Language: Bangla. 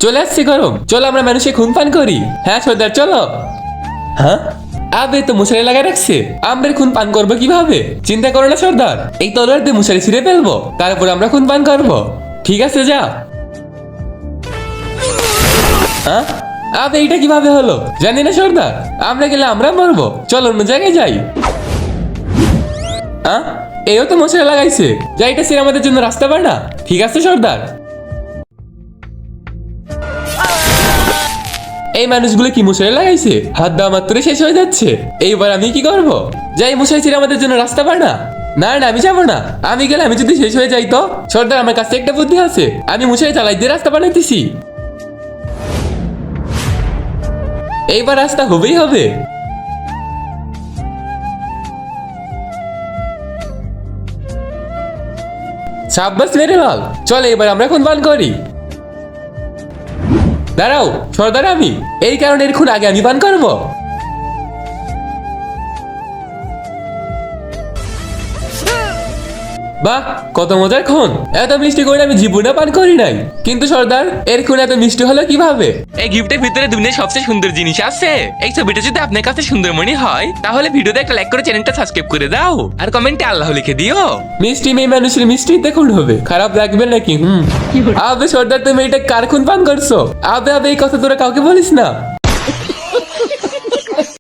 চলে আসছে গরম, চলো আমরা মানুষে খুন পান করি। হ্যাঁ সর্দার চলো। হ্যাঁ আবে তো মশারি লাগা রাখছে, আমরা খুন পান করবো কিভাবে? চিন্তা করো না সর্দার, এই তলোয়ার দিয়ে মশারি ছিঁড়ে ফেলবো, তারপর আমরা খুন পান করবো। ঠিক আছে যা। হ্যাঁ আবে এইটা কিভাবে হলো জানি না সর্দার, আমরা গেলে আমরা মরবো, চল অন্য জায়গায় যাই। হ্যাঁ এও তো মশারি লাগাইছে, যা এটা ছিঁড়ে আমাদের জন্য রাস্তা বানা। ঠিক আছে সর্দার। এই মানুষগুলো কি মশারি লাগাইছে? হাত দেওয়া মাত্র শেষ হয়ে যাচ্ছে, এইবার আমি কি করব? যাই মশারি ছিঁড়ে আমাদের জন্য রাস্তা বানা। না না আমি যাবো না, আমি গেলে আমি যদি শেষ হয়ে যাই তো? সর্দার আমার কাছে একটা বুদ্ধি আছে, আমি মশারি চালাই দিয়ে রাস্তা বানাইতেছি। এইবার রাস্তা হবেই হবে। সাব্বাস মেরে লাল, চলে এবার আমরা খুন পান করি। দাঁড়াও সর্দার, আমি এই কারণে এর খুন আগে আমি পান করবো। বাহ কত মজার খুন, এত মিষ্টি করে আমি জীবনে পান করি নাই। কিন্তু সর্দার এর খুন এত মিষ্টি হলো কিভাবে? এই গিফটের ভিতরে দুনিয়ার সবচেয়ে সুন্দর জিনিস আছে। এই ছবিটা যদি আপনার কাছে সুন্দর মনে হয় তাহলে ভিডিওতে একটা লাইক করে চ্যানেলটা সাবস্ক্রাইব করে দাও, আর কমেন্টে আল্লাহ লিখে দিও। মিষ্টি মেয়ে মানুষের মিষ্টিতে খুন হবে, খারাপ লাগবে নাকি? আবে সর্দার তুমি এটা কার খুন পান করছো? আবে আবে এই কথা তোরা কাউকে বলিস না।